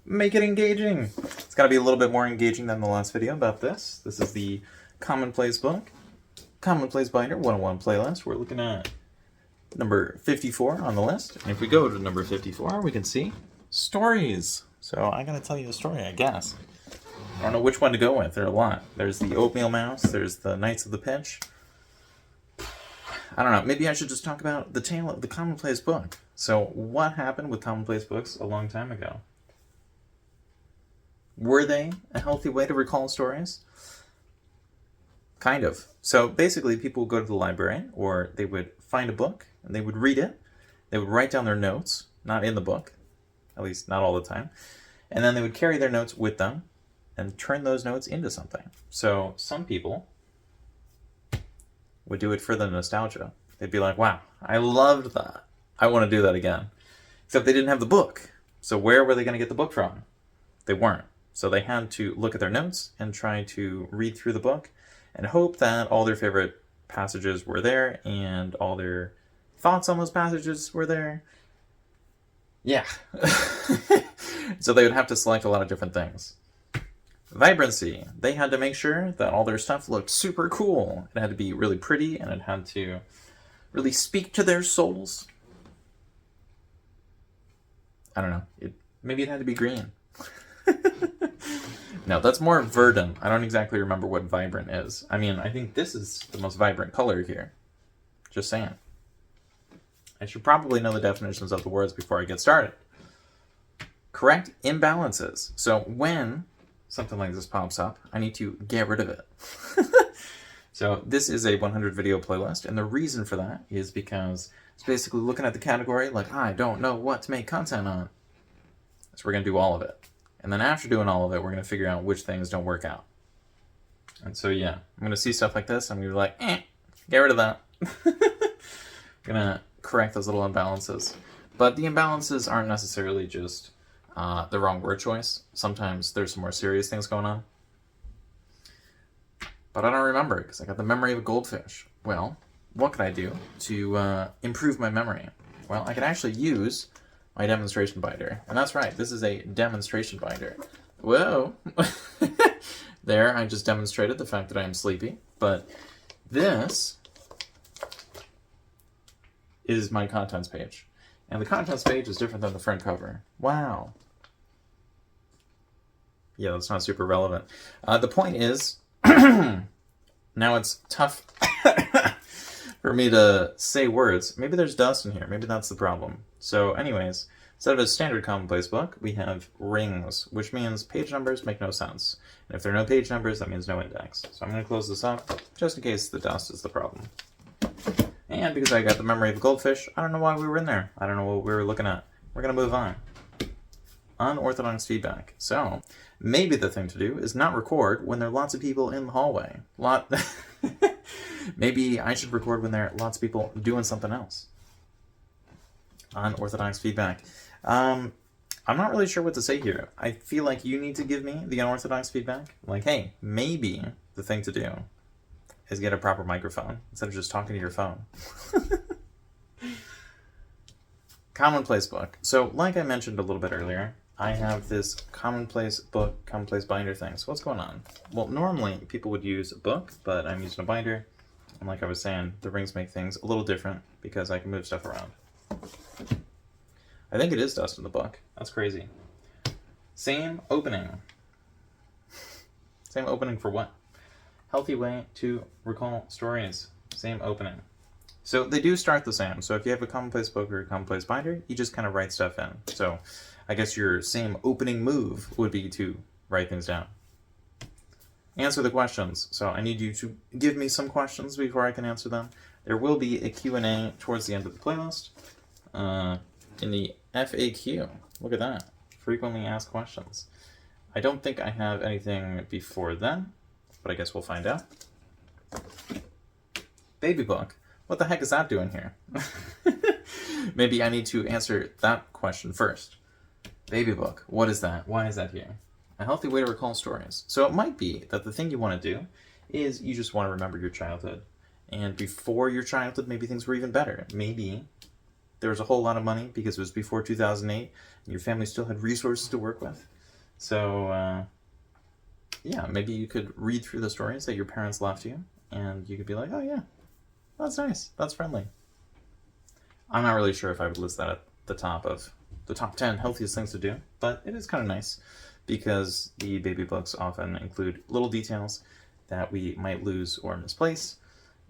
make it engaging. It's got to be a little bit more engaging than the last video about this. This is the Commonplace Book, Commonplace Binder 101 playlist. We're looking at number 54 on the list. And if we go to number 54, we can see stories. So I gotta tell you a story, I guess. I don't know which one to go with. There are a lot. There's the Oatmeal Mouse. There's the Knights of the Pitch. I don't know. Maybe I should just talk about the tale of the Commonplace Book. So what happened with Commonplace Books a long time ago? Were they a healthy way to recall stories? Kind of. So basically, people would go to the library, or they would find a book, and they would read it. They would write down their notes, not in the book, at least not all the time. And then they would carry their notes with them and turn those notes into something. So some people would do it for the nostalgia. They'd be like, wow, I loved that. I want to do that again. Except they didn't have the book. So where were they going to get the book from? They weren't. So they had to look at their notes and try to read through the book and hope that all their favorite passages were there and all their thoughts on those passages were there. Yeah. So they would have to select a lot of different things. Vibrancy. They had to make sure that all their stuff looked super cool. It had to be really pretty, and it had to really speak to their souls. I don't know. Maybe it had to be green. No, that's more verdant. I don't exactly remember what vibrant is. I mean, I think this is the most vibrant color here. Just saying. I should probably know the definitions of the words before I get started. Correct imbalances. So when something like this pops up, I need to get rid of it. So this is a 100 video playlist, and the reason for that is because it's basically looking at the category like, I don't know what to make content on. So we're going to do all of it. And then after doing all of it, we're going to figure out which things don't work out. And so yeah, I'm going to see stuff like this, I'm going to be like, get rid of that. I'm going to correct those little imbalances. But the imbalances aren't necessarily just the wrong word choice. Sometimes there's some more serious things going on. But I don't remember because I got the memory of a goldfish. Well, what could I do to improve my memory? Well, I could actually use my demonstration binder. And that's right, this is a demonstration binder. Whoa! There, I just demonstrated the fact that I am sleepy. But this is my contents page. And the contents page is different than the front cover. Wow. Yeah, that's not super relevant. The point is, now it's tough for me to say words. Maybe there's dust in here. Maybe that's the problem. So anyways, instead of a standard commonplace book, we have rings, which means page numbers make no sense. And if there are no page numbers, that means no index. So I'm going to close this up, just in case the dust is the problem. And because I got the memory of a goldfish, I don't know why we were in there. I don't know what we were looking at. We're going to move on. Unorthodox feedback. So, maybe the thing to do is not record when there are lots of people in the hallway. Maybe I should record when there are lots of people doing something else. Unorthodox feedback. I'm not really sure what to say here. I feel like you need to give me the unorthodox feedback. Like, hey, maybe the thing to do is get a proper microphone instead of just talking to your phone. Commonplace book. So, like I mentioned a little bit earlier, I have this Commonplace book, Commonplace binder thing. So what's going on? Well, normally people would use a book, but I'm using a binder. And like I was saying, the rings make things a little different because I can move stuff around. I think it is dust in the book. That's crazy. Same opening. Same opening for what? Healthy way to recall stories. Same opening. So they do start the same. So if you have a commonplace book or a commonplace binder, you just kind of write stuff in. So I guess your same opening move would be to write things down. Answer the questions. So I need you to give me some questions before I can answer them. There will be a Q&A towards the end of the playlist. In the FAQ. Look at that. Frequently asked questions. I don't think I have anything before then, but I guess we'll find out. Baby book. What the heck is that doing here? Maybe I need to answer that question first. Baby book. What is that? Why is that here? A healthy way to recall stories. So it might be that the thing you want to do is you just want to remember your childhood. And before your childhood, maybe things were even better. Maybe there was a whole lot of money because it was before 2008 and your family still had resources to work with. So, yeah, maybe you could read through the stories that your parents left you and you could be like, oh yeah, that's nice, that's friendly. I'm not really sure if I would list that at the top of the top 10 healthiest things to do, but it is kind of nice because the baby books often include little details that we might lose or misplace,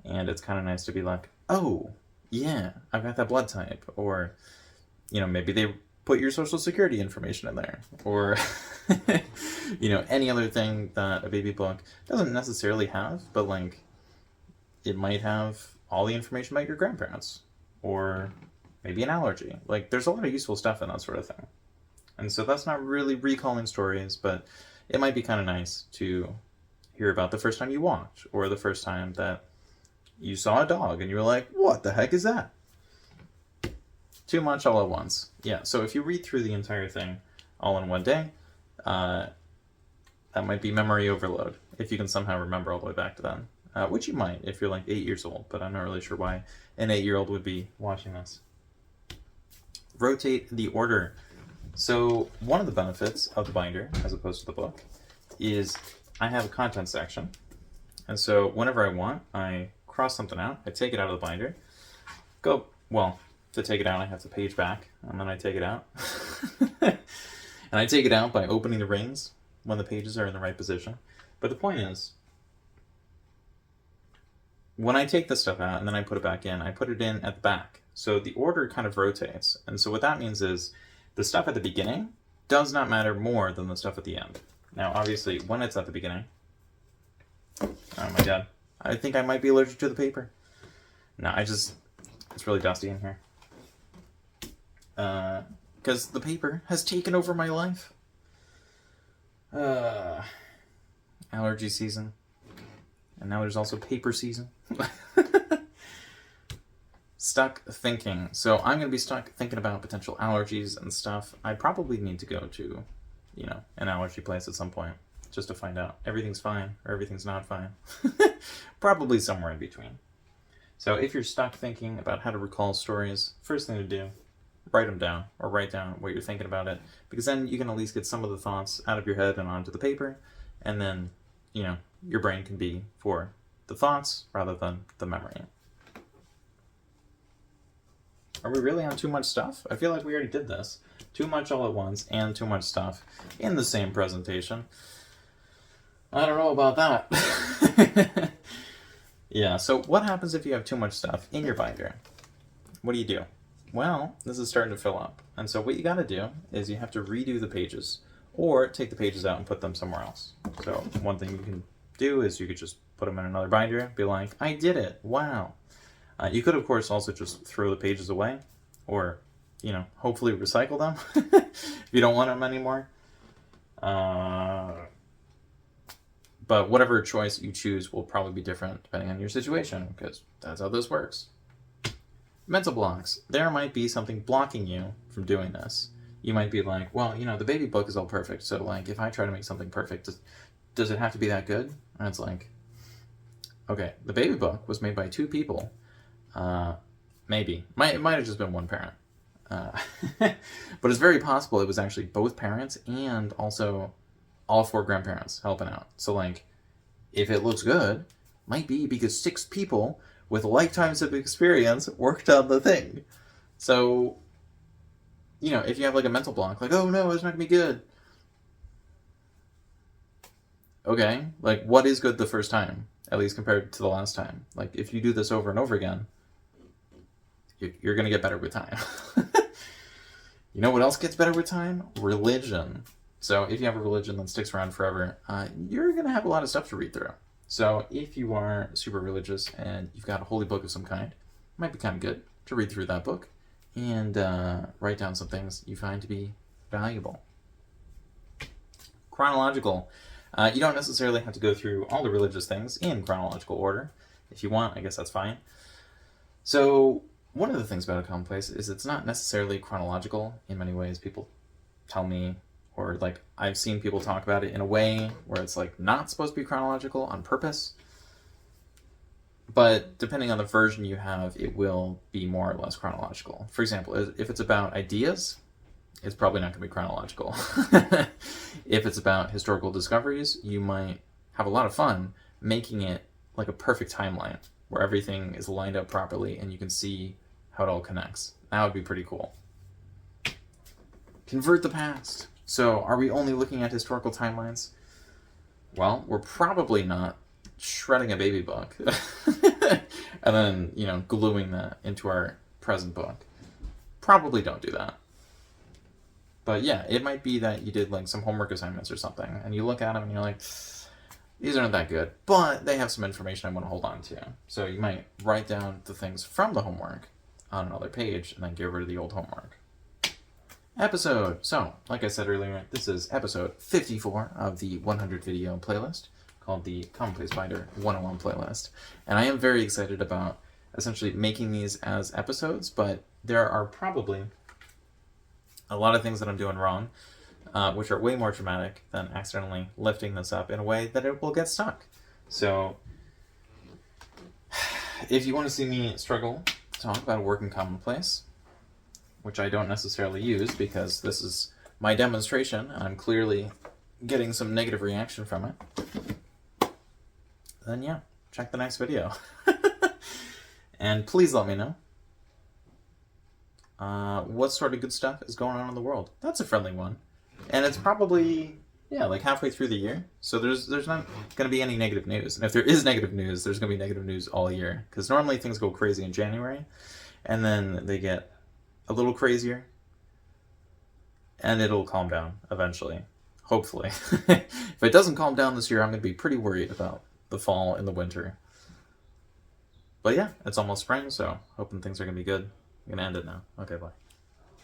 and it's kind of nice to be like, oh, yeah, I've got that blood type, or, you know, maybe they put your social security information in there, or, you know, any other thing that a baby book doesn't necessarily have, but, like, it might have all the information about your grandparents, or maybe an allergy. Like, there's a lot of useful stuff in that sort of thing. And so that's not really recalling stories, but it might be kind of nice to hear about the first time you walked, or the first time that you saw a dog and you were like, what the heck is that? Too much all at once. Yeah, so if you read through the entire thing all in one day, that might be memory overload, if you can somehow remember all the way back to then. Which you might if you're like 8 years old, but I'm not really sure why an 8-year-old would be watching this. Rotate the order. So one of the benefits of the binder, as opposed to the book, is I have a content section. And so whenever I want, I cross something out, I take it out of the binder, to take it out, I have to page back, and then I take it out. And I take it out by opening the rings when the pages are in the right position. But the point is, when I take this stuff out and then I put it back in, I put it in at the back. So the order kind of rotates. And so what that means is the stuff at the beginning does not matter more than the stuff at the end. Now, obviously, when it's at the beginning... Oh my god. I think I might be allergic to the paper. No, it's really dusty in here. Because the paper has taken over my life. Allergy season. And now there's also paper season. Stuck thinking. So I'm going to be stuck thinking about potential allergies and stuff. I probably need to go to, you know, an allergy place at some point just to find out everything's fine or everything's not fine. Probably somewhere in between. So if you're stuck thinking about how to recall stories, first thing to do, write them down, or write down what you're thinking about it, because then you can at least get some of the thoughts out of your head and onto the paper, and then, you know, your brain can be for the thoughts rather than the memory. Are we really on too much stuff? I feel like we already did this. Too much all at once and too much stuff in the same presentation. I don't know about that. Yeah, so what happens if you have too much stuff in your binder? What do you do? Well, this is starting to fill up. And so what you gotta do is you have to redo the pages, or take the pages out and put them somewhere else. So one thing you can do is you could just put them in another binder, be like, I did it, wow. You could, of course, also just throw the pages away, or, you know, hopefully recycle them if you don't want them anymore. But whatever choice you choose will probably be different depending on your situation, because that's how this works. Mental blocks. There might be something blocking you from doing this. You might be like, well, you know, the baby book is all perfect, so, like, if I try to make something perfect, does it have to be that good? And it's like, okay, the baby book was made by 2 people. Maybe. It might have just been one parent. But it's very possible it was actually both parents and also all 4 grandparents helping out. So, like, if it looks good, might be because 6 people with lifetimes of experience worked on the thing. So, you know, if you have, like, a mental block, like, oh no, it's not gonna be good. Okay, like, what is good the first time? At least compared to the last time. Like, if you do this over and over again, you're gonna get better with time. You know what else gets better with time? Religion. So if you have a religion that sticks around forever, you're gonna have a lot of stuff to read through. So if you are super religious and you've got a holy book of some kind, it might be kind of good to read through that book and write down some things you find to be valuable. Chronological. You don't necessarily have to go through all the religious things in chronological order. If you want, I guess that's fine. So one of the things about a commonplace is it's not necessarily chronological in many ways. People tell me, or like I've seen people talk about it in a way where it's like not supposed to be chronological on purpose. But depending on the version you have, it will be more or less chronological. For example, if it's about ideas, it's probably not going to be chronological. If it's about historical discoveries, you might have a lot of fun making it like a perfect timeline where everything is lined up properly and you can see how it all connects. That would be pretty cool. Convert the past. So are we only looking at historical timelines? Well, we're probably not shredding a baby book and then, you know, gluing that into our present book. Probably don't do that. But yeah, it might be that you did like some homework assignments or something and you look at them and you're like, these aren't that good, but they have some information I want to hold on to. So you might write down the things from the homework on another page and then get rid of the old homework. Episode. So, like I said earlier, this is episode 54 of the 100 video playlist called the Commonplace Binder 101 playlist. And I am very excited about essentially making these as episodes, but there are probably a lot of things that I'm doing wrong, which are way more dramatic than accidentally lifting this up in a way that it will get stuck. So, if you want to see me struggle to talk about a working commonplace, which I don't necessarily use because this is my demonstration, and I'm clearly getting some negative reaction from it, then yeah, check the next video. And please let me know what sort of good stuff is going on in the world. That's a friendly one. And it's probably, yeah, like halfway through the year, so there's not going to be any negative news. And if there is negative news, there's going to be negative news all year. Because normally things go crazy in January, and then they get a little crazier, and it'll calm down eventually, hopefully. If it doesn't calm down this year, I'm going to be pretty worried about the fall and the winter. But yeah, it's almost spring, so hoping things are going to be good. I'm going to end it now. Okay, bye.